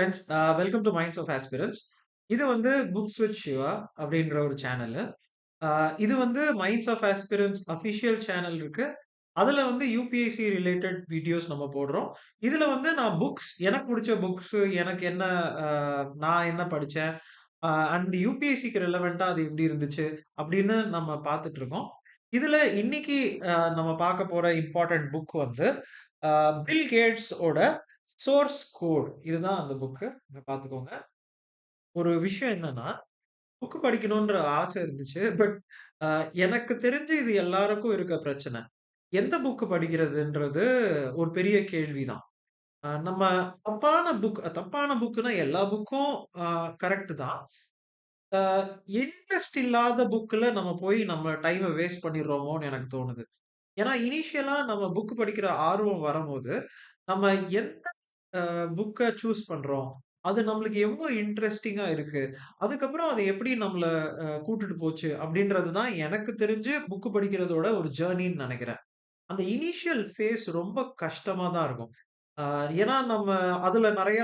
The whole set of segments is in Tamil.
Friends, welcome to minds of aspirants. இது வந்து புக்ஸ் வித் சிவா அப்படின்ற ஒரு சேனலு. இது வந்து மைண்ட்ஸ் ஆஃப் ஆஸ்பிரன்ட்ஸ் அஃபிஷியல் சேனல் இருக்கு. அதுல வந்து யுபிஎஸ்சி ரிலேட்டட் வீடியோஸ் நம்ம போடுறோம். இதுல வந்து நான் புக்ஸ் எனக்கு புடிச்ச புக்ஸ் எனக்கு என்ன அ நான் என்ன படிச்சேன், அண்ட் யுபிஎஸ்சிக்கு ரிலவென்ட்டா அது எப்படி இருந்துச்சு அப்படின்னு நம்ம பார்த்துட்டு இருக்கோம். இதுல இன்னைக்கு நம்ம பார்க்க போற இம்பார்ட்டன்ட் புக் வந்து பில் கேட்ஸ் ஓட சோர்ஸ் கோட். இதுதான் அந்த புக்கு. இங்க பார்த்துக்கோங்க. ஒரு விஷயம் என்னன்னா, புக் படிக்கணுன்ற ஆசை இருந்துச்சு. பட் அ எனக்கு தெரிஞ்சு இது எல்லாருக்கும் இருக்க பிரச்சனை. எந்த புக் படிக்கிறதுன்றது ஒரு பெரிய கேள்விதான். நம்ம தப்பான புக்னா எல்லா புக்கும் அ கரெக்ட் தான். அ இன்ட்ரெஸ்ட் இல்லாத புக்ல நம்ம போய் நம்ம டைம வேஸ்ட் பண்ணிடுறோமோன்னு எனக்கு தோணுது. ஏன்னா, இனிஷியலா நம்ம புக் படிக்கிற ஆர்வம் வரம்போது, நம்ம எந்த புக்க சூஸ் பண்றோம்? அது நம்மளுக்கு எவ்ளோ இன்ட்ரஸ்டிங்கா இருக்கு? அதுக்கப்புறம் அது எப்படி நம்மள கூட்டுட்டு போச்சு? அப்படின்றது தான் எனக்கு தெரிஞ்சு புக் படிக்கிறதோட ஒரு ஜர்னின்னு நெனைக்கிறேன். அந்த இனிஷியல் ஃபேஸ் ரொம்ப கஷ்டமா தான் இருக்கும். ஆ ஏன்னா நம்ம அதுல நெறைய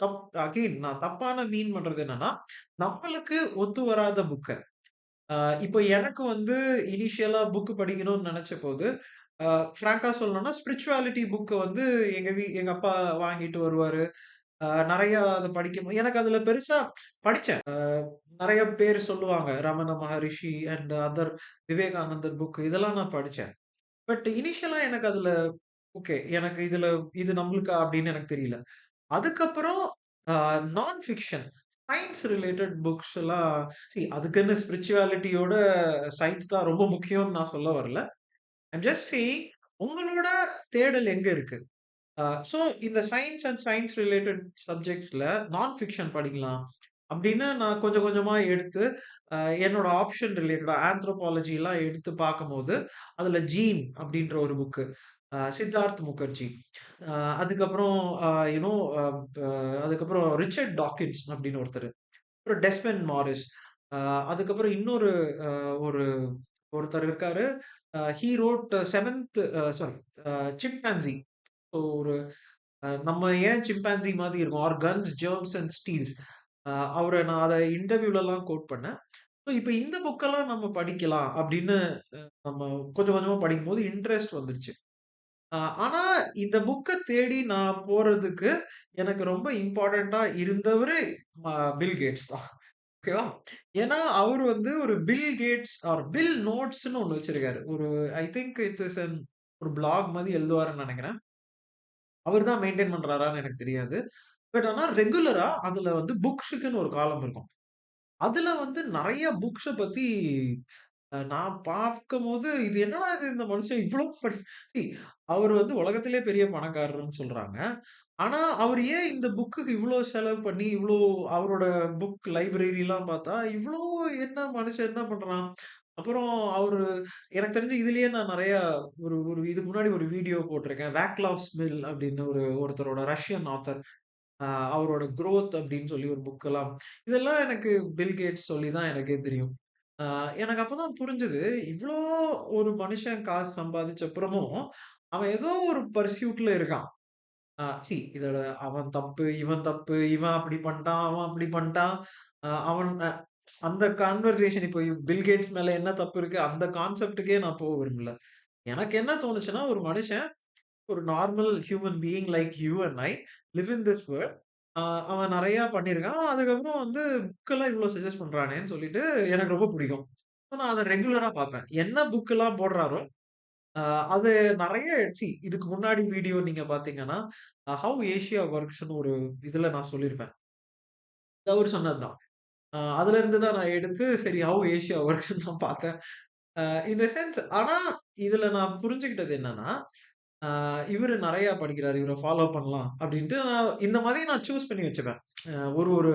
தப் அகைன் நான் தப்பான மீன் பண்றது என்னன்னா, நம்மளுக்கு ஒத்து வராத புக்க. அ இப்போ எனக்கு வந்து இனிஷியலா புக் படிக்கணும்னு நெனச்சபோது, அ ஃபிராங்கா சொல்லணும்னா ஸ்பிரிச்சுவாலிட்டி புக்க வந்து எங்க அப்பா வாங்கிட்டு வருவாரு. நெறைய அத எனக்கு அதுல பெருசா படிச்சேன். நெறைய பேர் சொல்லுவாங்க. ரமண மகரிஷி அண்ட் அதர் விவேகானந்தர் புக் இதெல்லாம் நான் படிச்சேன். பட் இனிஷியலா எனக்கு அதுல ஓகே. எனக்கு இது நம்மளுக்கா அப்படின்னு எனக்கு தெரியல. அதுக்கப்புறம் அ நான் ஃபிக்ஷன் சயன்ஸ் ரிலேட்டட் புக்ஸ் எல்லாம் அதுக்குன்னு ஸ்பிரிச்சுவாலிட்டியோட சயன்ஸ் தான் ரொம்ப முக்கியம்னு நான் சொல்ல வரல. ஐம் ஜஸ்ட் சேயிங் உங்களோட தேடல் எங்க இருக்கு? ஸோ இந்த சயன்ஸ் ரிலேட்டட் சப்ஜெக்ட்ஸ்ல நான் ஃபிக்ஷன் படிக்கலாம். அப்படின்னு நான் கொஞ்சம் கொஞ்சமா எடுத்து, அ என்னோட ஆப்ஷன் ரிலேட்டடா ஆந்த்ரோபாலஜிலாம் எடுத்து பார்க்கும்போது, அதுல ஜீன் அப்படின்ற ஒரு புக்கு. சித்தார்த் முகர்ஜி. அ அதுக்கப்புறம் அ யூ நோ அ ப அதுக்கப்புறம் ரிச்சர்ட் டாக்கின்ஸ் அப்படின்னு ஒருத்தரு. அப்புறம் டெஸ்மண்ட் மாரிஸ். அ அதுக்கப்புறம் இன்னொரு அ ஒரு ஒருத்தர் இருக்காரு. ஹி ரோட் 7த் சாரி அ சிம்பேன்சி. ஸோ ஒரு நம்ம ஏன் சிம்பேன்சி மாதிரி இருக்கும். Or Guns, Germs and Steels. நான் அத இன்டர்வியூலலாம் கோட் பண்ணேன். ஸோ இப்ப இந்த புக்கெல்லாம் நம்ம படிக்கலாம் அப்படின்னு நம்ம கொஞ்சம் கொஞ்சமா படிக்கும்போது இன்ட்ரெஸ்ட் வந்துருச்சு. அ ஆனா இந்த புக்க தேடி நான் போறதுக்கு எனக்கு ரொம்ப இம்பார்ட்டன்ட்டா இருந்தவரு பில் கேட்ஸ் தான். ஓகேவா? ஏன்னா அவரு வந்து ஒரு பில் கேட்ஸ் ஆர் பில் நோட்ஸ்ன்னு ஒண்ணு வச்சிருக்காரு. ஐ திங்க் இட் இஸ் ஒரு பிளாக் மாரி எழுதுவாருன்னு நெனைக்கிறேன். அவரு தான் மெயின்டெயின் பண்றாரான்னு எனக்கு தெரியாது. பட் ஆனா ரெகுலரா அதுல வந்து புக்ஸுக்குன்னு ஒரு காலம் இருக்கும். அதுல வந்து நெறைய புக்ஸ பத்தி நான் பார்க்கும்போது, இது என்னடா இது இந்த மனுஷன் இவ்ளோ சி அவரு வந்து உலகத்திலேயே பெரிய பணக்காரர்ன்னு சொல்றாங்க. ஆனா, அவரு ஏன் இந்த புக்குக்கு இவ்ளோ செலவு பண்ணி, அவரோட புக் லைப்ரரிலாம் பார்த்தா, என்ன மனுஷன் என்ன பண்றான்? அப்புறம் அவரு எனக்கு தெரிஞ்சு இதுலயே நான் நெறையா ஒரு இதுக்கு முன்னாடி ஒரு வீடியோ போட்டிருக்கேன். வாக்லாவ் ஸ்மில் அப்படின்னு ஒருத்தரோட ரஷ்யன் ஆத்தர். அ அவரோட குரோத் அப்படின்னு சொல்லி ஒரு புக்கெல்லாம் இதெல்லாம் எனக்கு பில் கேட்ஸ் சொல்லி தான் எனக்கே தெரியும். அ எனக்கு அப்பதான் புரிஞ்சது, இவ்ளோ ஒரு மனுஷன் காசு சம்பாதிச்ச அப்புறமும், அவன் ஏதோ ஒரு பர்சியூட்ல இருக்கான். இதோட அவன் தப்பு, இவன் தப்பு, இவன் அப்படி பண்ணிட்டான், அவன் அப்படி பண்ணிட்டான். அ அவன் அ அந்த கான்வர்சேஷன் இப்போ பில் கேட்ஸ் மேல என்ன தப்பு இருக்கு? அந்த கான்செப்ட்க்கே நான் போக விரும்பல. எனக்கு என்ன தோணுச்சுன்னா, ஒரு மனுஷன் ஒரு normal human being like you and I live in this world. ஆ அவன் நெறையா பண்ணியிருக்கான். அதுக்கப்புறம் வந்து புக்கெல்லாம் இவ்ளோ சஜெஸ்ட் பண்றானேன்னு சொல்லிட்டு எனக்கு ரொம்ப பிடிக்கும். நான் அத ரெகுலரா பார்ப்பேன். என்ன புக்கெல்லாம் போடுறாரோ, அ அது நெறைய இதுக்கு முன்னாடி வீடியோ நீங்க பார்த்தீங்கன்னா, ஹவ் ஏசியா வொர்க்ஸ்ன்னு ஒரு இதுல நான் சொல்லியிருப்பேன். அது அவரு சொன்னது தான். அதுலருந்து தான் நான் எடுத்து சரி ஹவ் ஏசியா வொர்க்ஸ்ன்னு நான் பார்த்தேன். அ இன் த சென்ஸ் ஆனா இதுல நான் புரிஞ்சுகிட்டது என்னன்னா இவரு நெறையா படிக்கிறாரு. இவர ஃபாலோ பண்ணலாம் அப்டின்ட்டு நான் இந்த மாதிரி நான் சூஸ் பண்ணி வச்சுப்பேன். ஒரு ஒரு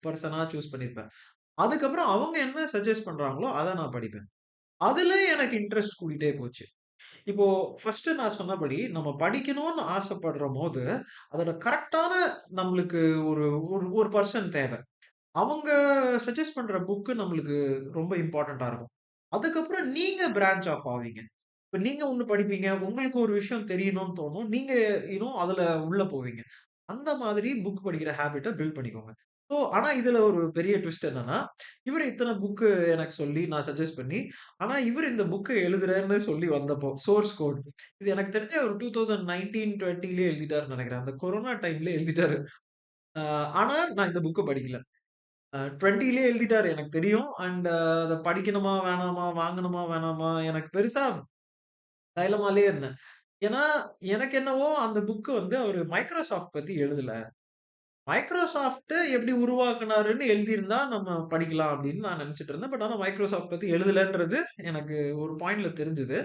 பெர்சனா சூஸ் பண்ணியிருப்பேன். அதுக்கப்புறம் அவங்க என்ன சஜெஸ்ட் பண்றாங்களோ, அத நான் படிப்பேன். அதுல எனக்கு இன்ட்ரெஸ்ட் கூடிட்டே போச்சு. இப்போ ஃபர்ஸ்ட்டு நான் சொன்னபடி நம்ம படிக்கணும்னு ஆசைப்படுறபோது, அதோட கரெக்ட்டான நம்மளுக்கு ஒரு ஒரு ஒரு பெர்சன் தேவ. அவங்க சஜெஸ்ட் பண்ற புக் நம்மளுக்கு ரொம்ப இம்பார்ட்டன்ட்டா இருக்கும். அதுக்கப்புறம் நீங்க பிரான்ச் ஆஃப் ஆவீங்க. இப்ப நீங்க ஒண்ணு படிப்பீங்க. உங்களுக்கு ஒரு விஷயம் தெரியணும்னு தோணும். நீங்க அதுல உள்ள போவீங்க. அந்த மாதிரி புக் படிக்கிற ஹேபிட்ட பில்ட் பண்ணிக்கோங்க. ஸோ ஆனா இதுல ஒரு பெரிய ட்விஸ்ட் என்னன்னா, இவரு இத்தன புக்கு எனக்கு சொல்லி நான் சஜெஸ்ட் பண்ணி, ஆனா இவரு இந்த புக்க எழுதுறேன்னு சொல்லி வந்தப்போ, சோர்ஸ் கோட் இது எனக்கு தெரிஞ்சு ஒரு 2019, 20லயே எழுதிட்டாருன்னு நெனைக்கிறேன். அந்த கொரோனா டைம்ல எழுதிட்டாரு. அ ஆனா நான் இந்த புக்க படிக்கல. 20லயே எழுதிட்டாரு எனக்கு தெரியும். அண்ட் அத படிக்கணுமா? வேணாமா? வாங்கணுமா? வேணாமா? எனக்கு பெருசா டைலமாலயே இருந்தேன். ஏன்னா, எனக்கு என்னவோ அந்த புக் வந்து அவரு மைக்ரோசாஃப்ட் பத்தி எழுதல. மைக்ரோசாஃப்ட் எப்படி உருவாக்குனாருன்னு எழுதியிருந்தா நம்ம படிக்கலாம் அப்படின்னு நான் நினைச்சுட்டு இருந்தேன். பட் ஆனா மைக்ரோசாஃப்ட் பத்தி எழுதலன்றது எனக்கு ஒரு பாயிண்ட்ல தெரிஞ்சது.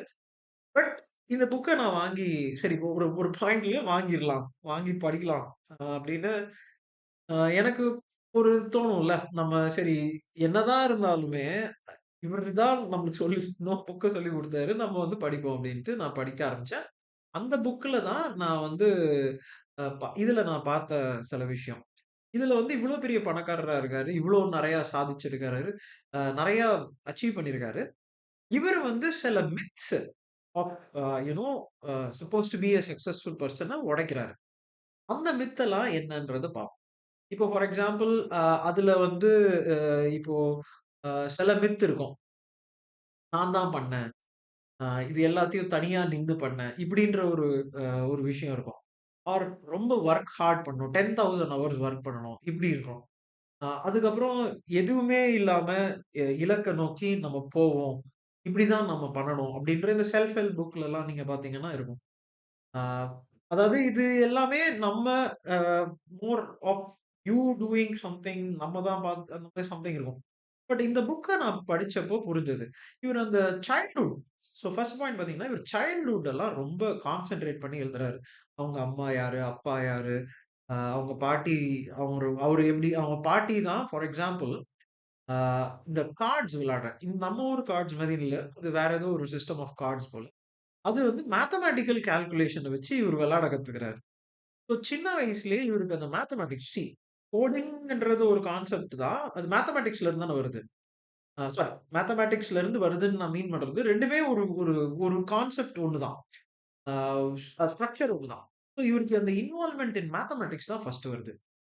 பட் இந்த புக்க நான் வாங்கி சரி ஒரு ஒரு பாயிண்ட்ல வாங்கிரலாம். வாங்கி படிக்கலாம். அப்படின்னு எனக்கு ஒரு தோணும்ல. நம்ம சரி என்னதான் இருந்தாலுமே, இவரு தான் நம்மளுக்கு சொல்லி இன்னும் புக்க சொல்லிக் குடுத்தாரு. நம்ம வந்து படிப்போம் அப்டின்ட்டு நான் படிக்க ஆரம்பிச்சேன். அந்த புக்ல தான் நான் வந்து இதுல நான் பார்த்த சில விஷயம். இதுல வந்து இவ்ளோ பெரிய பணக்காரரா இருக்காரு. இவ்ளோ நெறைய சாதிச்சிருக்காரு. நெறைய அச்சீவ் பண்ணியிருக்காரு. இவரு வந்து சில myths of you know supposed to be a successful பெர்சன உடைக்கிறாரு. அந்த மித் எல்லாம் என்னன்றத பார்ப்போம். இப்போ ஃபார் எக்ஸாம்பிள் அதுல வந்து அ இப்போ சில மித் இருக்கும். நான் தான் பண்ணேன். இது எல்லாத்தையும் தனியா நின்னு பண்ணேன். இப்படின்ற ஒரு விஷயம் இருக்கும். ஆர் ரொம்ப வொர்க் ஹார்ட் பண்ணணும். 10,000 ஹவர்ஸ் வொர்க் பண்ணணும். இப்படி இருக்கும். அதுக்கப்புறம் எதுவுமே இல்லாம இலக்க நோக்கி நம்ம போவோம். இப்படிதான் நம்ம பண்ணணும். அப்படின்ற இந்த செல்ஃப் ஹெல்ப் புக்லலாம் நீங்க பார்த்தீங்கன்னா இருக்கும். ஆ அதாவது இது எல்லாமே நம்ம அ more of you doing something நம்ம தான் பார்த்து அந்த மாரி சம்திங் இருக்கும். பட் இந்த புக்க நான் படிச்சப்போ புரிஞ்சது. இவரு அந்த சைல்ட்ஹுட் ஃபர்ஸ்ட் பாயிண்ட் பார்த்தீங்கன்னா, இவரு சைல்ட்ஹுட் எல்லாம் ரொம்ப கான்சன்ட்ரேட் பண்ணி எழுதுறாரு. அவங்க அம்மா யாரு? அப்பா யாரு? அவங்க பாட்டி அவரு எப்படி அவங்க பாட்டி தான் ஃபார் எக்ஸாம்பிள் ஆ இந்த கார்ட்ஸ் விளையாடுறேன். நம்ம ஊர் கார்ட்ஸ் மாரி இல்ல. அது வேற ஏதோ ஒரு சிஸ்டம் ஆஃப் கார்ட்ஸ் போல. அது வந்து மேத்தமேட்டிக்கல் கால்குலேஷன வச்சு இவரு விளையாட கத்துக்கிறாரு. ஸோ சின்ன வயசுலயே இவருக்கு அந்த மேத்தமேட்டிக்ஸ் கோடிங்ன்றது ஒரு கான்செப்ட் தான். அது மேத்தமேட்டிக்ஸ்ல இருந்து தானே வருது. சாரி மேத்தமேட்டிக்ஸ்ல இருந்து வருதுன்னு நான் மீன் பண்றது 2மே ஒரு ஒரு ஒரு கான்செப்ட் ஒண்ணு தான். ஆ ஸ்ட்ரக்சர் ஒண்ணு தான். ஸோ இவருக்கு அந்த இன்வால்வ்மென்ட் இன் மேத்தமேட்டிக்ஸ் தான் ஃபர்ஸ்ட் வருது.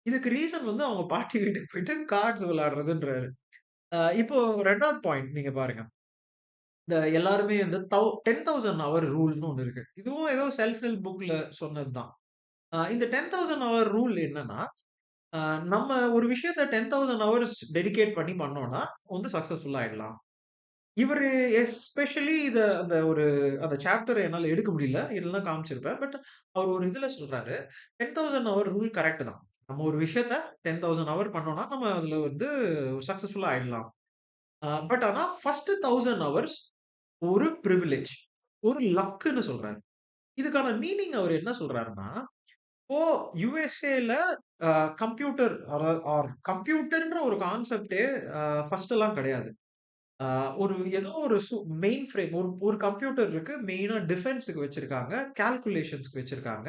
இதுக்கு ரீசன் வந்து அவங்க பாட்டி வீட்டுக்கு போயிட்டு கார்ட்ஸ் விளையாடுறதுன்றாரு. இப்போ 2வது பாயிண்ட் நீங்க பாருங்க. இந்த எல்லாருமே வந்து 10,000 ஹவர் ரூல்ன்னு ஒண்ணு இருக்கு. இதுவும் ஏதோ செல்ஃப் ஹெல்ப் புக்ல சொன்னது தான். இந்த 10,000 ஹவர் ரூல் என்னன்னா, அ நம்ம ஒரு விஷயத்த 10,000 ஹவர்ஸ் டெடிகேட் பண்ணி பண்ணோம்னா, வந்து சக்சஸ்ஃபுல் ஆயிடலாம். இவரு எஸ்பெஷலி அந்த சாப்டர் என்னால எடுக்க முடியல. இல்லன்னா காமிச்சிருப்பேன். பட் அவர் ஒரு இதுல சொல்றாரு. 10,000 ஹவர் ரூல் கரெக்ட் தான். நம்ம ஒரு விஷயத்த 10,000 ஹவர் பண்ணோம்னா, நம்ம அதுல வந்து சக்சஸ்ஃபுல்லா ஆயிடலாம். பட் ஆனா ஃபர்ஸ்ட் 1000 ஹவர்ஸ் ஒரு பிரிவிலேஜ். ஒரு லக்ன்னு சொல்றாரு. இதுக்கான மீனிங் அவர் என்ன சொல்றாருன்னா, இப்போ யுஎஸ்ஏல அ கம்ப்யூட்டர் கம்ப்யூட்டர்ன்ற ஒரு கான்செப்ட்டே ஃபர்ஸ்ட்லாம் கிடையாது. ஆ ஒரு ஏதோ ஒரு மெயின் ஃப்ரேம் ஒரு ஒரு கம்ப்யூட்டர் இருக்கு. மெயினா டிஃபென்ஸ்க்கு வச்சிருக்காங்க. கால்குலேஷன்ஸ்க்கு வச்சிருக்காங்க.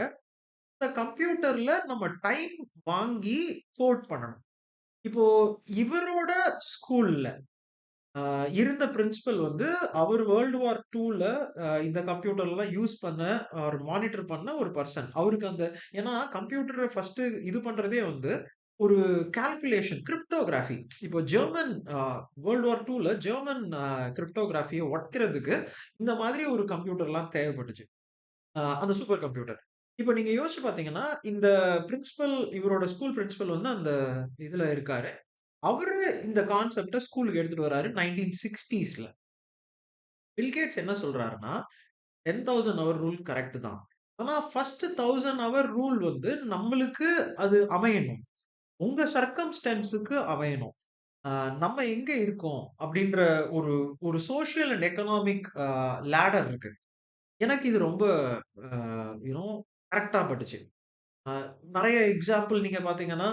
அந்த கம்ப்யூட்டர்ல நம்ம டைம் வாங்கி கோட் பண்ணணும். இப்போ இவரோட ஸ்கூல்ல ஆ இருந்த பிரின்சிபல் வந்து அவர் வேர்ல்ட் வார் 2ல இந்த கம்ப்யூட்டர்லாம் யூஸ் பண்ண ஆர் மானிட்டர் பண்ண ஒரு பெர்சன். அவருக்கு அந்த ஏன்னா கம்ப்யூட்டர ஃபர்ஸ்ட்டு இது பண்றதே வந்து ஒரு கால்குலேஷன் கிரிப்டோகிராஃபி. இப்போ ஜெர்மன் வேர்ல்ட் வார் 2ல ஜெர்மன் கிரிப்டோகிராஃபிய உடைக்கிறதுக்கு இந்த மாதிரி ஒரு கம்ப்யூட்டர்லாம் தேவைப்பட்டுச்சு. அந்த சூப்பர் கம்ப்யூட்டர். இப்ப நீங்க யோசிச்சு பார்த்தீங்கன்னா, இந்த இவரோட ஸ்கூல் பிரின்சிபல் வந்து அந்த இதுல இருக்காரு. அவரு இந்த கான்செப்ட்ட ஸ்கூலுக்கு எடுத்துட்டு வராரு 1960ஸ்ல. பில் கேட்ஸ் என்ன சொல்றாருன்னா, 10,000 ஹவர் ரூல் கரெக்ட் தான். ஆனா, ஃபர்ஸ்ட் 1000 ஹவர் ரூல் வந்து நம்மளுக்கு அது அமையணும். உங்க சர்க்கம்ஸ்டன்ஸ்க்கு அமையணும். அ நம்ம எங்க இருக்கோம்? அப்படின்ற ஒரு ஒரு சோசியல் அண்ட் எக்கனாமிக் லேடர் இருக்கு. எனக்கு இது ரொம்ப அ யூ நோ கரெக்ட்டா பட்டுச்சு. அ நெறைய எக்ஸாம்பிள் நீங்க பார்த்தீங்கன்னா,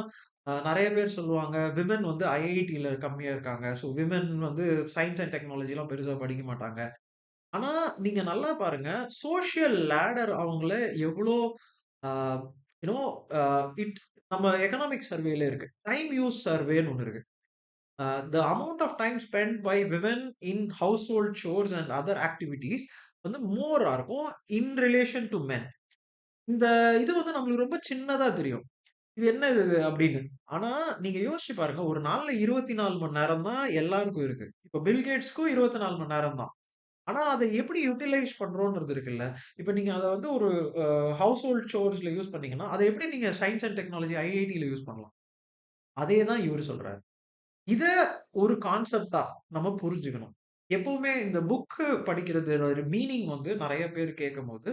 நெறைய பேர் சொல்லுவாங்க, விமென் வந்து ஐஐடில கம்மியா இருக்காங்க. ஸோ விமென் வந்து சயன்ஸ் அண்ட் டெக்னாலஜிலாம் பெருசா படிக்க மாட்டாங்க. ஆனா, நீங்க நல்லா பாருங்க, சோசியல் லேடர் அவங்கள எவ்ளோ ஆ யூ நோ அ இட் நம்ம எக்கனாமிக் சர்வேல இருக்கு. டைம் யூஸ் சர்வேன்னு ஒண்ணு இருக்கு. The amount of time spent by women in household chores and other activities வந்து மோரா இருக்கும் இன் ரிலேஷன் டூ மென். இந்த இது வந்து நம்மளுக்கு ரொம்ப சின்னதா தெரியும். இது என்ன இது அப்படின்னு. ஆனா, நீங்க யோசிச்சு பாருங்க. ஒரு நாள்ல 24 மணி நேரம் தான் எல்லாருக்கும் இருக்கு. இப்ப பில் கேட்ஸ்க்கும் 24 மணி நேரம் தான். ஆனா, அத எப்படி யுட்டிலைஸ் பண்றோம்ன்றது இருக்குல்ல. இப்ப நீங்க அத வந்து ஒரு ஹவுஸ் ஹோல்ட் சோர்ஸ்ல யூஸ் பண்ணீங்கன்னா, அத எப்படி நீங்க சயன்ஸ் அண்ட் டெக்னாலஜி ஐஐடில யூஸ் பண்ணலாம். அதே தான் இவரு சொல்றாரு. இத ஒரு கான்செப்ட்டா நம்ம புரிஞ்சுக்கணும். எப்பவுமே இந்த புக்கு படிக்கிறது ஒரு மீனிங் வந்து நெறைய பேர் கேட்கும்போது,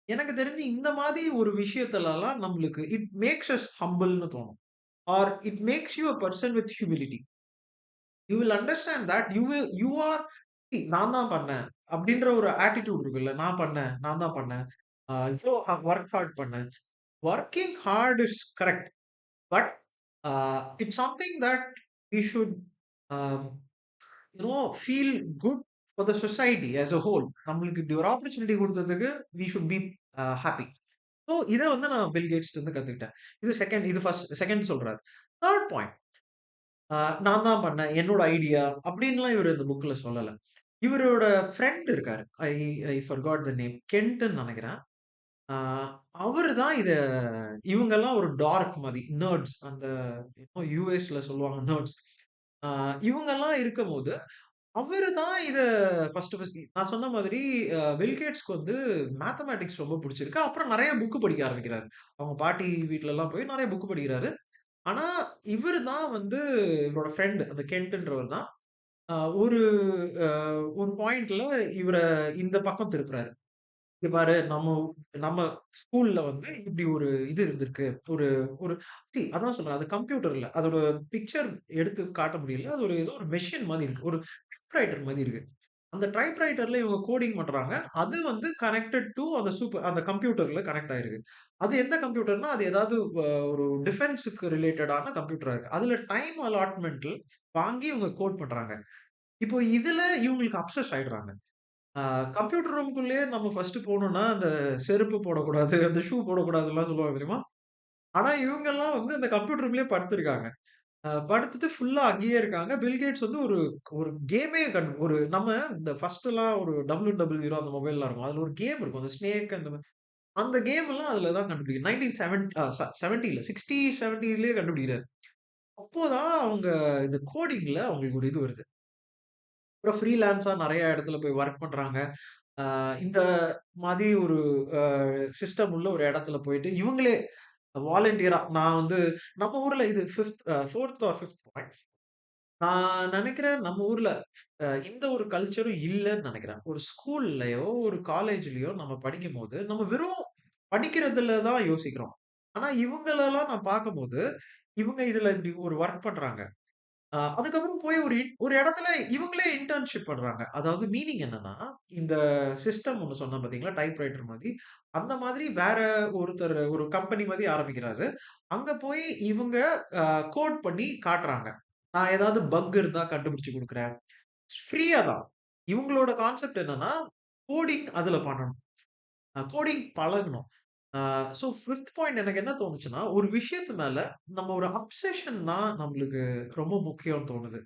எனக்கு தெரிஞ்சு இந்த மாதிரி ஒரு விஷயத்துலலாம் நம்மளுக்கு இட் மேக்ஸ் அஸ் ஹம்பிள்ன்னு தோணும். R it makes you a person with humility. You will understand that you R நான் தான் பண்ணேன். அப்படின்ற ஒரு ஆட்டிட்யூட் இருக்குல்ல. நான் பண்ணேன். நான் தான் பண்ணேன். இவ்ளோ வொர்க் ஹார்ட் பண்ணேன். Working hard is correct. But it's something that we should feel good for the society as a whole. நம்மளுக்கு இப்படி ஒரு ஆப்பர்ச்சுனிட்டி குடுத்ததுக்கு we should be happy. So இத வந்து நான் பில் கேட்ஸ்ட்ட இருந்து கத்துக்கிட்டேன். இது செகண்ட் சொல்றாரு. 3 பாயிண்ட். ஆ நான் தான் பண்ணேன். என்னோட ஐடியா அப்டின்லாம் இவரு இந்த புக்ல சொல்லல. இவரோட ஃப்ரெண்ட் இருக்காரு. ஐ ஐ ஃபர்காட் த நேம். கென்ட்ன்னு நெனைக்கிறேன். ஆ அவரு தான் இவங்கலாம் ஒரு டார்க் மாதி. நர்ட்ஸ் அந்த யுஎஸ்ல சொல்லுவாங்க நர்ட்ஸ். ஆ இவங்கலாம் இருக்கும்போது, அவரு தான் ஃபர்ஸ்ட் நான் சொன்ன மாதிரி பில் கேட்ஸ்க்கு வந்து மேத்தமேட்டிக்ஸ் ரொம்ப புடிச்சிருக்கு. அப்புறம் நெறைய புக் படிக்க ஆரம்பிக்கிறாரு. அவங்க பாட்டி வீட்லலாம் போய் நெறைய புக் படிக்கிறாரு. ஆனா, இவரு தான் வந்து இவரோட ஃப்ரெண்ட் அந்த கென்ட்ன்றவர் தான். அ ஒரு அ ஒரு பாயிண்ட்ல இவர இந்த பக்கம் திருப்புறாரு. "இங்க பாரு நம்ம ஸ்கூல்ல வந்து இப்படி ஒரு இது இருந்திருக்கு. ஒரு ஒரு அதான் சொல்றேன். அது கம்ப்யூட்டர்ல அதோட பிக்சர் எடுத்து காட்ட முடியல. அது ஏதோ ஒரு மெஷின் மாரி இருக்கு. ஒரு டைப்ரைட்டர் மாரி இருக்கு. அந்த டைப்ரைட்டர்ல இவங்க கோடிங் பண்றாங்க. அது வந்து கனெக்டட் டூ அந்த கம்ப்யூட்டர்ல கனெக்ட் ஆயிருக்கு. அது எந்த கம்ப்யூட்டர்னா, அது ஏதாவது ஒரு டிஃபென்ஸ்க்கு ரிலேட்டடான கம்ப்யூட்டரா இருக்கு. அதுல டைம் அலாட்மென்ட்ல வாங்கி இவங்க கோட் பண்றாங்க. இப்போ இதுல இவங்களுக்கு அப்சஸ் ஆயிடுறாங்க. ஆ கம்ப்யூட்டர் ரூம்க்குள்ளேயே நம்ம ஃபர்ஸ்ட் போனோம்னா, அந்த செருப்பு போடக்கூடாது, அந்த ஷூ போடக்கூடாதுன்னுலாம் சொல்லுவாங்க தெரியுமா? ஆனா இவங்கலாம் வந்து அந்த கம்ப்யூட்டர் ரூம்லயே படுத்திருக்காங்க. படுத்துட்டு ஃபுல்லா அங்கேயே இருக்காங்க. பில் கேட்ஸ் வந்து ஒரு ஒரு கேமே ஒரு நம்ம இந்த ஃபர்ஸ்ட்லாம் ஒரு WW0 அந்த மொபைல்லாம் இருக்கும். அதுல ஒரு கேம் இருக்கும். அந்த ஸ்னேக் அந்த கேம் எல்லாம் அதுல தான் கண்டுபிடிக்கும். 1970 70ல 60, 70லயே கண்டுபிடிக்கிறாரு. அப்போதான் அவங்க இந்த கோடிங்ல அவங்களுக்கு ஒரு இது வருது. அப்புறம் ஃப்ரீலான்ஸா நெறைய இடத்துல போய் வொர்க் பண்றாங்க. ஆ இந்த மாதிரி ஒரு அ சிஸ்டம் உள்ள ஒரு இடத்துல போயிட்டு இவங்களே வாலண்டியரா நான் வந்து நம்ம ஊர்ல இது 4த் ஆர் 5த் பாயிண்ட். நான் நெனைக்கிறேன் நம்ம ஊர்ல இந்த ஒரு கல்ச்சரும் இல்லன்னு நெனைக்கிறேன். ஒரு ஸ்கூல்லயோ, ஒரு காலேஜ்லயோ நம்ம படிக்கும்போது, நம்ம வெறும் படிக்கிறதுல தான் யோசிக்கிறோம். ஆனா இவங்களலாம் நான் பார்க்கும்போது, இவங்க இதுல இப்படி ஒரு வொர்க் பண்றாங்க. அதுக்கப்புறம் போய் ஒரு இடத்துல இவங்களே இன்டர்ன்ஷிப் பண்றாங்க. அதாவது மீனிங் என்னன்னா, இந்த சிஸ்டம் ஒண்ணு சொன்னேன் பார்த்தீங்களா? டைப்ரைட்டர் மாரி. அந்த மாதிரி வேற ஒரு கம்பெனி மாரி ஆரம்பிக்கிறாரு. அங்க போய் இவங்க அ கோட் பண்ணி காட்டுறாங்க. நான் ஏதாவது பக் இருந்தா கண்டுபிடிச்சு குடுக்குறேன். ஃப்ரீயா தான். இவங்களோட கான்செப்ட் என்னன்னா, கோடிங் அதுல பண்ணணும். கோடிங் பழகணும். ஆ 5த் பாயிண்ட் எனக்கு என்ன தோணுச்சுன்னா, ஒரு விஷயத்து மேல நம்ம ஒரு அப்சஷன் தான் நம்மளுக்கு ரொம்ப முக்கியம்னு தோணுது.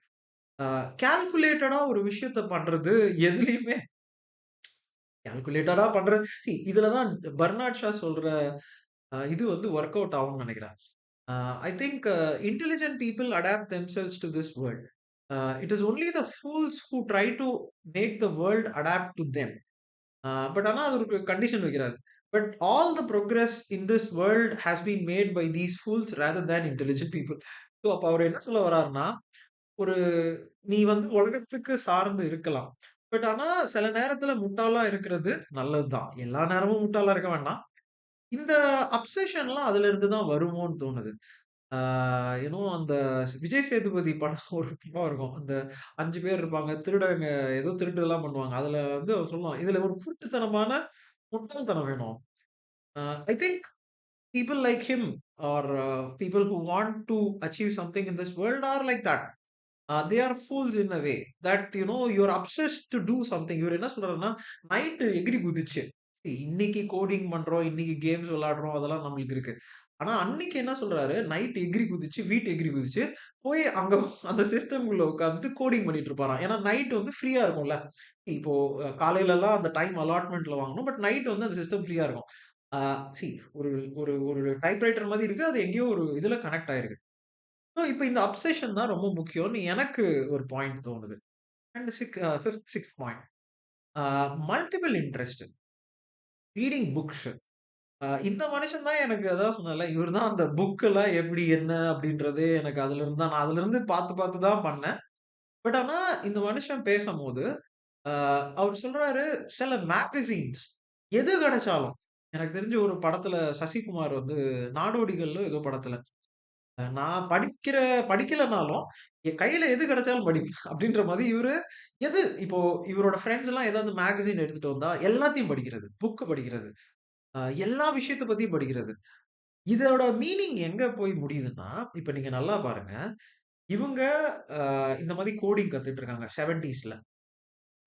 கால்குலேட்டடா ஒரு விஷயத்த பண்றது எதுலயுமே கால்குலேட்டடா பண்றது இதுல தான் பெர்னார்ட் ஷா சொல்ற இது வந்து வொர்க் அவுட் ஆகும்னு நெனைக்கிறேன். I think intelligent people adapt themselves to this world. It is only the fools who try to make the world adapt to them. But ஆனா அது ஒரு கண்டிஷன் வைக்கிறாரு. But all the progress in this world has been made by these fools rather than intelligent people. So அப்ப அவர் என்ன சொல்ல வர்றாருன்னா, ஒரு நீ வந்து உலகத்துக்கு சார்ந்து இருக்கலாம். பட் ஆனா சில நேரத்துல முட்டாளா இருக்கிறது நல்லது தான். எல்லா நேரமும் முட்டாளா இருக்க வேண்டாம். இந்த அப்சஷன்லாம் அதுல இருந்து தான் வருமோன்னு தோணுது. ஆ அந்த விஜய் சேதுபதி படம் ஒரு படம் இருக்கும். அந்த 5 பேர் இருப்பாங்க. திருடங்க ஏதோ திருட்டுலாம் பண்ணுவாங்க. அதுல வந்து அவன் சொல்லுவான். இதுல ஒரு குருட்டுத்தனமான முட்டாள்தனம் வேணும். I think people like him are people who want to achieve something in this world are like that. They are fools in a way that you are obsessed to do something. இவரு என்ன சொல்றாருன்னா, நைட் எகிறி குதிச்சு. இன்னைக்கு கோடிங் பண்றோம், இன்னைக்கு கேம்ஸ் விளையாடுறோம் அதெல்லாம் நம்மளுக்கு இருக்கு. ஆனா அன்னைக்கு என்ன சொல்றாரு, நைட் எகிறி குதிச்சு, வீட்டு எகிறி குதிச்சு, போய் அங்க அந்த சிஸ்டம்குள்ள உட்கார்ந்துட்டு கோடிங் பண்ணிட்டு இருப்பாராம். ஏன்னா நைட் வந்து ஃப்ரீயா இருக்கும்ல. இப்போ காலையிலலாம் அந்த டைம் அலாட்மென்ட்ல வாங்கணும். பட் நைட் வந்து அந்த சிஸ்டம் ஃப்ரீயா இருக்கும். ஆ சி ஒரு ஒரு ஒரு டைப்ரைட்டர் மாதிரி இருக்கு. அது எங்கேயோ ஒரு இதுல கனெக்ட் ஆயிருக்கு. ஸோ இப்ப இந்த அப்சஷன் தான் ரொம்ப முக்கியம்னு எனக்கு ஒரு பாயிண்ட் தோணுது. அண்ட் 5த், 6த் பாயிண்ட். ஆ மல்டிபிள் இன்ட்ரெஸ்ட். Reading books. இந்த மனுஷன் தான் எனக்கு அதான் சொன்னேன்ல, இவர் தான் அந்த புக்கெல்லாம் எப்படி என்ன அப்படின்றதே எனக்கு அதுலருந்து தான் நான் அதுலருந்து பார்த்து பார்த்து தான் பண்ணேன். பட் ஆனா இந்த மனுஷன் பேசம்போது, அ அவர் சொல்றாரு சில மேகசின்ஸ் எது கிடைச்சாலும் எனக்கு தெரிஞ்சு ஒரு படத்துல சசிகுமார் வந்து நாடோடிகள்ல ஏதோ படத்துல நான் படிக்கலனாலும், என் கையில எது கிடைச்சாலும் படிப்பேன். அப்படின்ற மாரி இவரு இப்போ இவரோட ஃபிரெண்ட்ஸ் எல்லாம் ஏதாவது மேகசின் எடுத்துட்டு வந்தா, எல்லாத்தையும் படிக்கிறது. புக் படிக்கிறது. எல்லா விஷயத்த பத்தியும் படிக்கிறது. இதோட மீனிங் எங்க போய் முடியுதுன்னா, இப்ப நீங்க நல்லா பாருங்க. இவங்க அ இந்த மாரி கோடிங் கத்துட்டு இருக்காங்க 70ஸ்ல.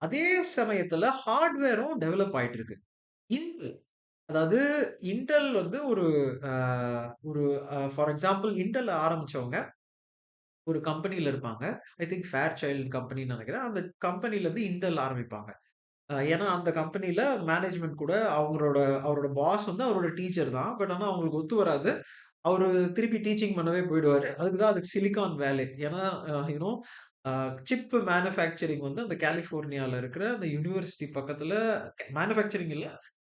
அதே சமயத்துல ஹார்ட்வேரும் டெவலப் ஆயிட்டு இருக்கு. இன்டெல் அதாவது இன்டெல் வந்து ஒரு அ ஒரு ஃபார் எக்ஸாம்பிள் இன்டெல் ஆரம்பிச்சவங்க ஒரு கம்பெனில இருப்பாங்க. ஐ திங்க் ஃபேர்சைல்ட் கம்பெனின்னு நெனைக்கிறேன். அந்த கம்பெனிலருந்து இன்டெல் ஆரம்பிப்பாங்க. ஏன்னா அந்த கம்பெனில மேனேஜ்மென்ட் கூட அவரோட பாஸ் வந்து அவரோட டீச்சர் தான். பட் ஆனா அவங்களுக்கு ஒத்து வராது. அவரு திருப்பி டீச்சிங் பண்ணவே போயிடுவாரு. அதுக்கு சிலிகான் வேலி. ஏன்னா you know a chip manufacturing வந்து அந்த கலிஃபோர்னியால இருக்கிற அந்த யுனிவர்சிட்டி பக்கத்துல மேனுஃபேக்சரிங் இல்ல.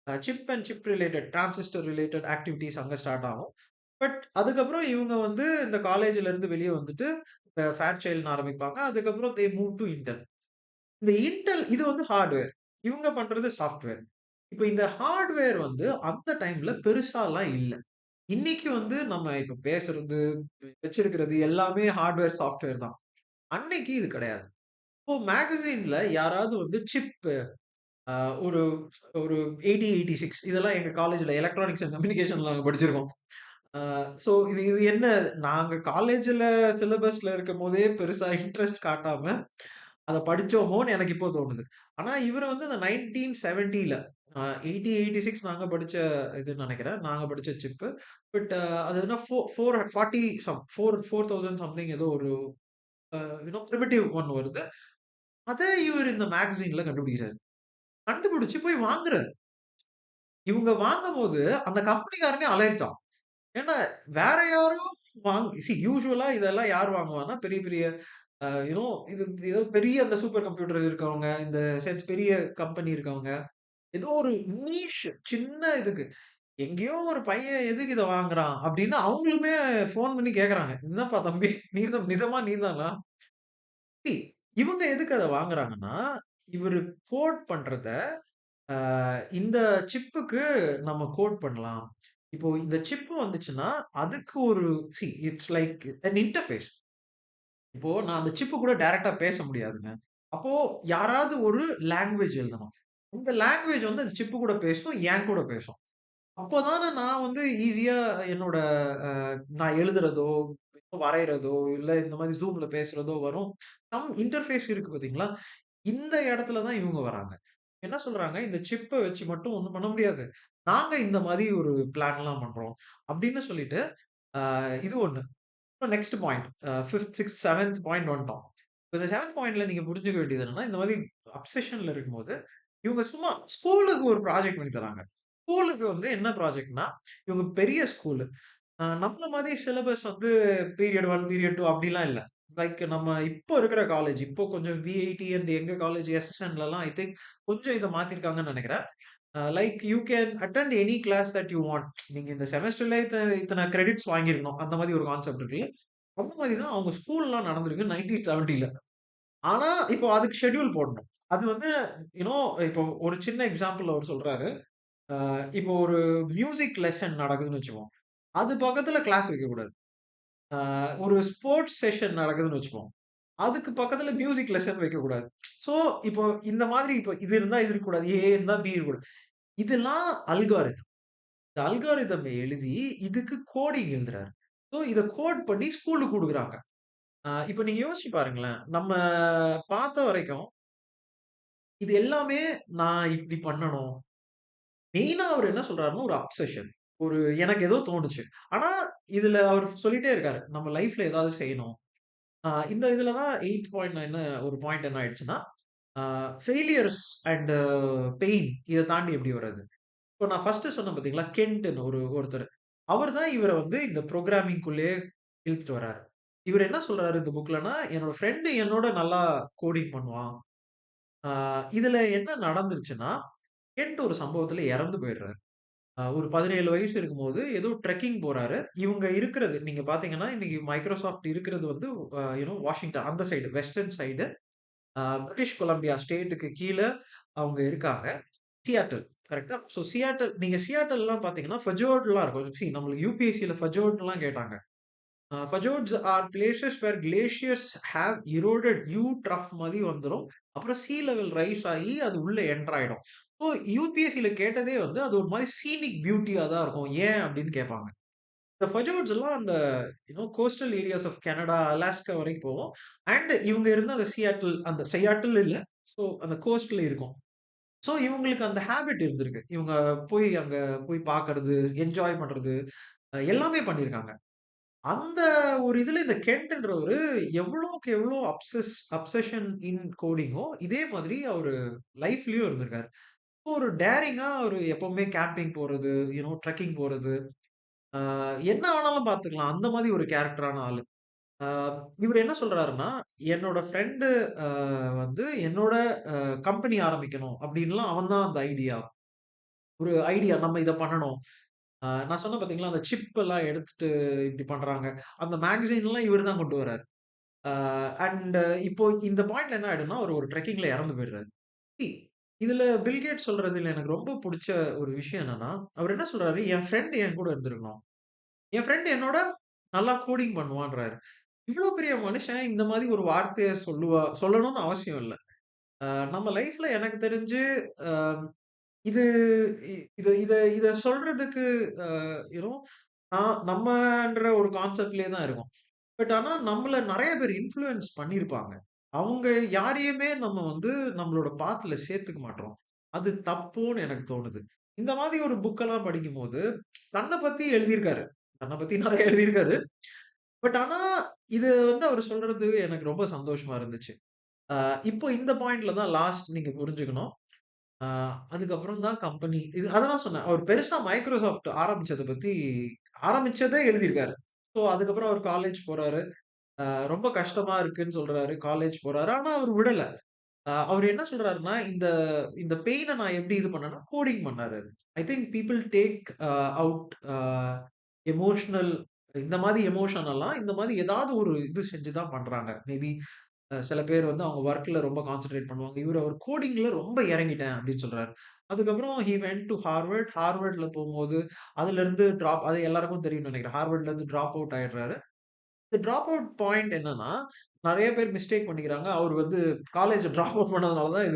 Chip and chip related transistor related activities அங்க ஸ்டார்ட் ஆகும். பட் அதுக்கப்புறம் இவங்க வந்து இந்த காலேஜ்ல இருந்து வெளிய வந்துட்டு ஃபேர்சைல்ட்ன்னு ஆரம்பிப்பாங்க. அதுக்கப்புறம் தே மூவ் டூ இன்டெல். இந்த இன்டெல் இது வந்து ஹார்ட்வேர். இவங்க பண்றது சாஃப்ட்வேர். இப்ப இந்த ஹார்ட்வேர் வந்து அந்த டைம்ல பெருசாலாம் இல்ல. இன்னைக்கு வந்து நம்ம இப்ப பேசுறது, வச்சிருக்கிறது எல்லாமே ஹார்ட்வேர், சாஃப்ட்வேர் தான். அன்னைக்கு இது கிடையாது. இப்போ மேகசின்ல யாராவது வந்து சிப் அ ஒரு ஒரு 80, 86 இதெல்லாம் எங்க காலேஜ்ல எலக்ட்ரானிக்ஸ் அண்ட் கம்யூனிகேஷன்ல நாங்க படிச்சிருக்கோம். ஆ சோ இது இது என்ன நாங்க காலேஜ்ல சிலபஸ்ல இருக்கும்போதே பெருசா இன்ட்ரெஸ்ட் காட்டாம, அத படிச்சோமோன்னு எனக்கு இப்போ தோணுது. ஆனா இவரு வந்து அந்த 1970ல 80, 86 நாங்க படிச்ச இதுன்னு நெனைக்கிறேன். நாங்க படிச்ச சிப்பு. பட் அது என்ன 40 4000 சம்திங் ஏதோ ஒரு பிரிமிடிவ் ஒண்ணு வருது. அத இவரு இந்த மேகசின்ல கண்டுபிடிக்கிறாரு. கண்டுபிடிச்சு போய் வாங்குறாரு. இவங்க வாங்கும்போது அந்த கம்பெனிக்காரனே அலர்ட்டான். ஏன்னா, வேற யாரோ யூசுவலா இதெல்லாம் யார் வாங்குவான்னா, பெரிய பெரிய யூ நோ இது ஏதோ பெரிய அந்த சூப்பர் கம்ப்யூட்டர் இருக்கவங்க, இந்த சென்ஸ் பெரிய கம்பெனி இருக்கவங்க, ஏதோ ஒரு நீஷ் சின்ன இதுக்கு, எங்கேயோ ஒரு பையன் எதுக்கு இத வாங்குறான்? அப்படின்னு அவங்களுமே ஃபோன் பண்ணி கேட்கறாங்க. "என்னப்பா தம்பி, நிஜமா நீ தானா?" இவங்க எதுக்கு அத வாங்குறாங்கன்னா, இவரு கோட் பண்றத அ இந்த சிப்புக்கு நம்ம கோட் பண்ணலாம். இப்போ இந்த சிப் வந்துச்சுன்னா, அதுக்கு ஒரு இட்ஸ் லைக் அன் இன்டர்ஃபேஸ். இப்போ நான் அந்த சிப் கூட டைரக்ட்டா பேச முடியாதுங்க. அப்போ யாராவது ஒரு லாங்குவேஜ் எழுதணும். அந்த லாங்குவேஜ் வந்து அந்த சிப் கூட பேசணும், என் கூட பேசும். அப்போதானே நான் வந்து ஈஸியா என்னோட நான் எழுதுறதோ, வரையறதோ, இல்ல இந்த மாரி Zoomல பேசுறதோ வரும். இன்டர்ஃபேஸ் இருக்கு பார்த்தீங்களா? இந்த இடத்துல தான் இவங்க வராங்க. என்ன சொல்றாங்க, "இந்த சிப்ப வச்சு மட்டும் ஒண்ணும் பண்ண முடியாது. நாங்க இந்த மாரி ஒரு பிளான்லாம் பண்றோம்." அப்படின்னு சொல்லிட்டு, இது ஒண்ணு. நெக்ஸ்ட் பாயிண்ட் 5த், 6த், 7த் பாயிண்ட் வந்துட்டோம். இப்ப இந்த 7த் பாயிண்ட்ல நீங்க புரிஞ்சுக்க வேண்டியது என்னன்னா, இந்த மாரி அப்சஷன்ல இருக்கும்போது, இவங்க சும்மா ஸ்கூலுக்கு ஒரு ப்ராஜெக்ட் பண்ணி தராங்க. ஸ்கூலுக்கு வந்து என்ன ப்ராஜெக்ட்னா, இவங்க பெரிய ஸ்கூலு. நம்மள மாதிரி சிலபஸ் வந்து பீரியட் 1, பீரியட் 2 அப்படிலாம் இல்ல. லைக் நம்ம இப்போ இருக்கிற காலேஜ், இப்போ கொஞ்சம் விஐடி அண்ட் எங்க காலேஜ் எஸ்எஸ்என்லலாம் ஐ திங்க் கொஞ்சம் இத மாத்திருக்காங்கன்னு நெனைக்கிறேன். Like you can attend any class that you want. நீங்க இந்த செமஸ்டர்ல இத்தன கிரெடிட்ஸ் வாங்கியிருக்கணும். அந்த மாரி ஒரு கான்செப்ட் இருக்குல்ல. அந்த மாரி தான் அவங்க ஸ்கூல்லாம் நடந்திருக்கு 1970ல. ஆனா, இப்போ அதுக்கு ஷெட்யூல் போடணும். அது வந்து யூ நோ இப்போ ஒரு சின்ன எக்ஸாம்பிள் அவரு சொல்றாரு. இப்போ ஒரு மியூசிக் லெசன் நடக்குதுன்னு வச்சுக்குவோம். அது பக்கத்துல கிளாஸ் வைக்கக்கூடாது. ஆ ஒரு ஸ்போர்ட்ஸ் செஷன் நடக்குதுன்னு வச்சுக்குவோம். அதுக்கு பக்கத்துல மியூசிக் லெசன் வைக்கக்கூடாது. ஸோ, இப்போ இந்த மாதிரி இப்போ இது இருந்தா இது இருக்கக்கூடாது. ஏ இருந்தா பி இருக்கக்கூடாது. இதெல்லாம் அல்காரிதம். இந்த அல்காரிதம் எழுதி இதுக்கு கோடிங் எழுதுறாரு. ஸோ, இத கோட் பண்ணி ஸ்கூலுக்கு குடுக்குறாங்க. இப்ப நீங்க யோசிச்சு பாருங்களேன். நம்ம பார்த்த வரைக்கும் இது எல்லாமே நான் இப்படி பண்ணணும். மெயினா அவரு என்ன சொல்றாருன்னா, ஒரு அப்சஷன். எனக்கு ஏதோ தோணுச்சு. ஆனா, இதுல அவரு சொல்லிட்டே இருக்காரு. நம்ம லைஃப்ல ஏதாவது செய்யணும். இந்த இதுல தான் 8த் பாயிண்ட் நான் என்ன ஒரு பாயிண்ட் என்ன ஆயிடுச்சுன்னா, ஃபெயிலியர்ஸ் அண்ட் பெயின் இத தாண்டி எப்படி வர்றது? இப்போ நான் ஃபர்ஸ்ட்டு சொன்னேன் பார்த்தீங்களா? கென்ட்ன்னு ஒருத்தரு. அவர் தான் இவர வந்து இந்த புரோகிராமிங்க்குள்ளேயே இழுத்துட்டு வராரு. இவரு என்ன சொல்றாரு இந்த புக்லன்னா, என்னோட ஃப்ரெண்ட் என்னோட நல்லா கோடிங் பண்ணுவான். ஆ இதுல என்ன நடந்துருச்சுன்னா, கென்ட் ஒரு சம்பவத்துல இறந்து போயிடுறாரு. ஒரு 17 வயசு இருக்கும்போது ஏதோ ட்ரெக்கிங் போறாரு. இவங்க இருக்கிறது நீங்க பார்த்தீங்கன்னா, இன்னைக்கு மைக்ரோசாஃப்ட் இருக்கிறது வந்து வாஷிங்டன் அந்த side, western side. British Columbia ஸ்டேட்டுக்கு கீழ அவங்க இருக்காங்க. சியாட்டில் கரெக்ட்டா? ஸோ சியாட்டில்லாம் பார்த்தீங்கன்னா, ஃபஜோர்ட்லாம் இருக்கும். நம்மளுக்கு யுபிஎஸ்சில ஃபஜோர்ட்லாம் கேட்டாங்க. Fjords are places where glaciers have eroded trough மாரி வந்துரும். அப்புறம் சீ லெவல் ரைஸ் ஆயி அது உள்ள என்டர் ஆயிடும். ஸோ யுபிஎஸ்சில கேட்டதே வந்து அது ஒரு மாரி சீனிக் பியூட்டியா தான் இருக்கும். ஏன் அப்படின்னு கேட்பாங்க. இந்த ஃபஜோர்ட்ஸ் எல்லாம் அந்த coastal areas of Canada, Alaska வரைக்கும் போகும். அண்ட் இவங்க இருந்த அந்த சியாட்டில் இல்ல. ஸோ அந்த கோஸ்ட்ல இருக்கும். ஸோ இவங்களுக்கு அந்த ஹேபிட் இருந்திருக்கு. இவங்க அங்க போய் பார்க்கறது, என்ஜாய் பண்றது, எல்லாமே பண்ணியிருக்காங்க. அந்த ஒரு இதுல இந்த கென்ட்ன்றவரு எவ்வளோக்கு எவ்வளோ அப்சஷன் இன் கோடிங்கோ, இதே மாதிரி அவரு லைஃப்லயும் இருந்திருக்காரு. ஒரு டேரிங்கா அவரு எப்பவுமே கேம்பிங் போறது, ட்ரெக்கிங் போறது, ஆ என்ன வேணாலும் பார்த்துக்கலாம். அந்த மாதிரி ஒரு கேரக்டரான ஆளு. ஆ இவரு என்ன சொல்றாருன்னா, என்னோட ஃப்ரெண்டு அ வந்து என்னோட கம்பெனி ஆரம்பிக்கணும் அப்டின்லாம் அவன் தான் அந்த ஐடியா. ஒரு ஐடியா நம்ம இத பண்ணணும். நான் சொன்னேன் பார்த்தீங்களா, அந்த சிப் எல்லாம் எடுத்துட்டு இப்டி பண்றாங்க. அந்த மேகசின்லாம் இவரு தான் கொண்டு வராரு. ஆ அண்ட் இப்போ இந்த பாயிண்ட்ல என்ன ஆயிடும்னா, அவரு ஒரு ட்ரெக்கிங்ல இறந்து போயிடுறாரு. சி இதுல பில் கேட்ஸ் சொல்றதுல எனக்கு ரொம்ப புடிச்ச ஒரு விஷயம் என்னன்னா, அவரு என்ன சொல்றாரு, என் ஃப்ரெண்ட் என் கூட இருந்திருக்கணும். என் ஃப்ரெண்ட் என்னோட நல்லா கோடிங் பண்ணுவான்றாரு. இவ்ளோ பெரிய மனுஷன் இந்த மாரி ஒரு வார்த்தைய சொல்லணும்னு அவசியம் இல்ல. நம்ம லைஃப்ல எனக்கு தெரிஞ்சு அ இது இ இத இத இத சொல்றதுக்கு அ யூ நோ நம்மன்ற ஒரு கான்செப்ட்லயே தான் இருக்கோம். ஆனா நம்மள நெறைய பேர் இன்ஃப்ளூயன்ஸ் பண்ணியிருப்பாங்க. அவங்க யாரையுமே நம்ம வந்து நம்மளோட பாத்ல சேர்த்துக்க மாட்றோம். அது தப்போன்னு எனக்கு தோணுது. இந்த மாதிரி ஒரு புக்கெல்லாம் படிக்கும்போது, தன்ன பத்தி எழுதியிருக்காரு. தன்ன பத்தி நெறைய எழுதியிருக்காரு. ஆனா, இது வந்து அவரு சொல்றது எனக்கு ரொம்ப சந்தோஷமா இருந்துச்சு. இப்போ இந்த பாயிண்ட்ல தான் லாஸ்ட் நீங்க புரிஞ்சுக்கணும். ஆ அதுக்கப்புறம் தான் கம்பெனி அததான் சொன்னேன். அவர் பெருசா மைக்ரோசாஃப்ட் ஆரம்பிச்சதே எழுதியிருக்காரு. ஸோ அதுக்கப்புறம் அவர் காலேஜ் போறாரு. அ ரொம்ப கஷ்டமா இருக்குன்னு சொல்றாரு. காலேஜ் போறாரு. ஆனா அவரு விடல. அவரு என்ன சொல்றாருன்னா, இந்த இந்த பெயின நான் எப்படி இது பண்ணேன்னா, கோடிங் பண்ணாரு. ஐ think people take out emotional இந்த மாரி எமோஷன் எல்லாம் இந்த மாரி ஏதாவது ஒரு இது செஞ்சு தான் பண்றாங்க. மேபி சில பேர் வந்து அவங்க வொர்க்ல ரொம்ப கான்சன்ட்ரேட் பண்ணுவாங்க. அவர் கோடிங்ல ரொம்ப இறங்கிட்டேன் அப்படின்னு சொல்றாரு. அதுக்கப்புறம் ஹி வென்ட் டூ ஹார்வர்ட். ஹார்வர்ட்ல போம்போது, அதுலருந்து அது எல்லாருக்கும் தெரியும்னு நெனைக்கிறேன். ஹார்வர்ட்ல இருந்து டிராப் அவுட் ஆயிடுறாரு. இந்த டிராப் அவுட் பாயிண்ட் என்னன்னா, நெறைய பேர் மிஸ்டேக் பண்ணிக்கிறாங்க. அவர் வந்து காலேஜ டிராப் அவுட் பண்ணதுனால தான்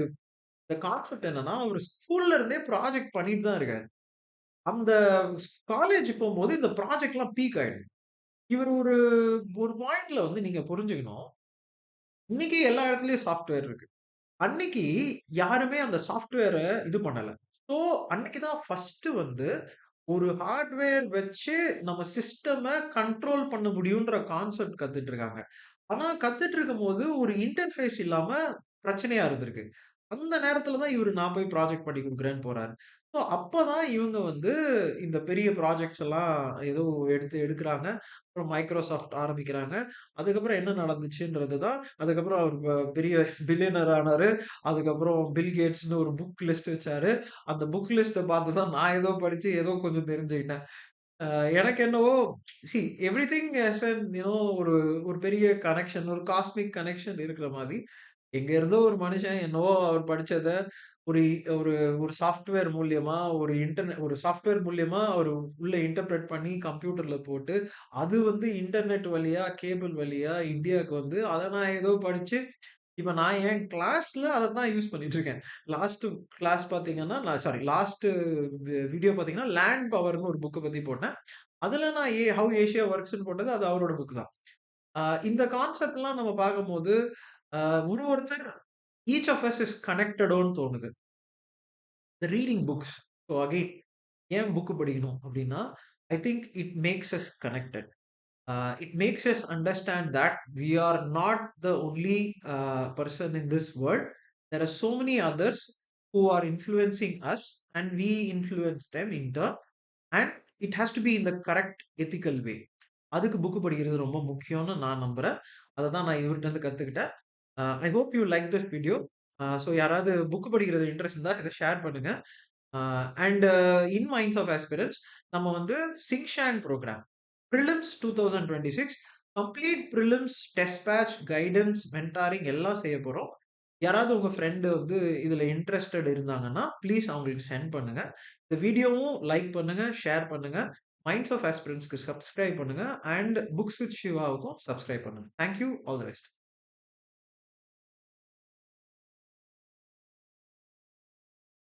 இந்த கான்செப்ட் என்னன்னா, அவரு ஸ்கூல்ல இருந்தே ப்ராஜெக்ட் பண்ணிட்டு தான் இருக்காரு. அந்த காலேஜ் போம்போது இந்த ப்ராஜெக்ட்லாம் பீக் ஆயிடுது. இவரு ஒரு ஒரு பாயிண்ட்ல வந்து நீங்க புரிஞ்சுக்கணும். இன்னைக்கு எல்லா இடத்துலயும் சாஃப்ட்வேர் இருக்கு. அன்னைக்கு யாருமே அந்த சாஃப்ட்வேர இது பண்ணல. ஸோ அன்னைக்கு தான் ஃபர்ஸ்ட்டு வந்து ஒரு ஹார்ட்வேர் வச்சு நம்ம சிஸ்டம கண்ட்ரோல் பண்ண முடியுன்ற கான்செப்ட் கத்துட்டு இருக்காங்க. ஆனா கத்துட்டு இருக்கும்போது ஒரு இன்டர்ஃபேஸ் இல்லாம பிரச்சனையா இருந்திருக்கு. அந்த நேரத்துல தான் இவரு நான் போய் ப்ராஜெக்ட் பண்ணி குடுக்குறேன்னு போறாரு. ஸோ அப்பதான் இவங்க வந்து இந்த பெரிய ப்ராஜெக்ட்ஸ் எல்லாம் ஏதோ எடுக்குறாங்க. அப்புறம் மைக்ரோசாஃப்ட் ஆரம்பிக்கிறாங்க. அதுக்கப்புறம் என்ன நடந்துச்சுன்றது தான் அதுக்கப்புறம் அவரு பெரிய பில்லியனர் ஆனாரு. அதுக்கப்புறம் பில் கேட்ஸ்ன்னு ஒரு புக் லிஸ்ட் வச்சாரு. அந்த புக் லிஸ்ட்ட பார்த்து தான் நான் ஏதோ படிச்சு ஏதோ கொஞ்சம் தெரிஞ்சுக்கிட்டேன். எனக்கு என்னவோ சி எவ்ரிதிங் ஹஸ் அன் ஒரு ஒரு பெரிய கனெக்ஷன், ஒரு காஸ்மிக் கனெக்ஷன் இருக்கிற மாரி, எங்க இருந்தோ ஒரு மனுஷன் என்னவோ அவர் படிச்சத ஒரு ஒரு ஒரு சாஃப்ட்வேர் மூலியமா ஒரு சாஃப்ட்வேர் மூலியமா அவரு உள்ள இன்டர்பிரெட் பண்ணி கம்ப்யூட்டர்ல போட்டு, அது வந்து இன்டர்நெட் வழியா, கேபிள் வழியா இந்தியாவுக்கு வந்து, அத நான் ஏதோ படிச்சு, இப்ப நான் என் கிளாஸ்ல அதத்தான் யூஸ் பண்ணிட்டு இருக்கேன். லாஸ்ட் கிளாஸ் பார்த்தீங்கன்னா, லாஸ்ட் வீடியோ பார்த்தீங்கன்னா, லேண்ட் பவர்ன்னு ஒரு புக்க பத்தி போட்டேன். அதுல நான் ஹவ் ஏசியா வொர்க்ஸ்ன்னு போட்டது அது அவரோட புக் தான். அ இந்த கான்செப்ட்லாம் நம்ம பார்க்கும்போது, அ ஒருத்தர் ஈச் ஆஃப் அஸ் இஸ் கனெக்டடோன்னு தோணுது. த ரீடிங் புக்ஸ். ஸோ அகைன் ஏன் புக் படிக்கணும் அப்டின்னா, I think it makes us connected. It makes us understand that we are not the only person in this world. There are so many others who are influencing us, and we influence them in turn. And it has to be in the correct ethical way. அதுக்கு புக் படிக்கிறது ரொம்ப முக்கியம்னு நான் நம்புறேன். அத தான் நான் இவர்ட்ட இருந்து கத்துக்கிட்டேன். I hope you like this video. So யாராவது புக் படிக்கிறது இன்ட்ரெஸ்ட் இருந்தா இத ஷேர் பண்ணுங்க. And in minds of aspirants நம்ம வந்து சிங்ஷாங் program prelims 2026 complete prelims test batch guidance mentoring எல்லாம் செய்ய போறோம். யாராவது உங்க ஃப்ரெண்டு வந்து இதுல இன்ட்ரெஸ்டட் இருந்தாங்கன்னா ப்ளீஸ் அவங்களுக்கு சென்ட் பண்ணுங்க. இந்த வீடியோவும் லைக் பண்ணுங்க, ஷேர் பண்ணுங்க. மைண்ட்ஸ் ஆஃப் ஆஸ்பிரன்ட்ஸ்க்கு சப்ஸ்கிரைப் பண்ணுங்க அண்ட் புக்ஸ் வித் சிவாவுக்கும் சப்ஸ்கிரைப் பண்ணுங்க. Thank you. All the best.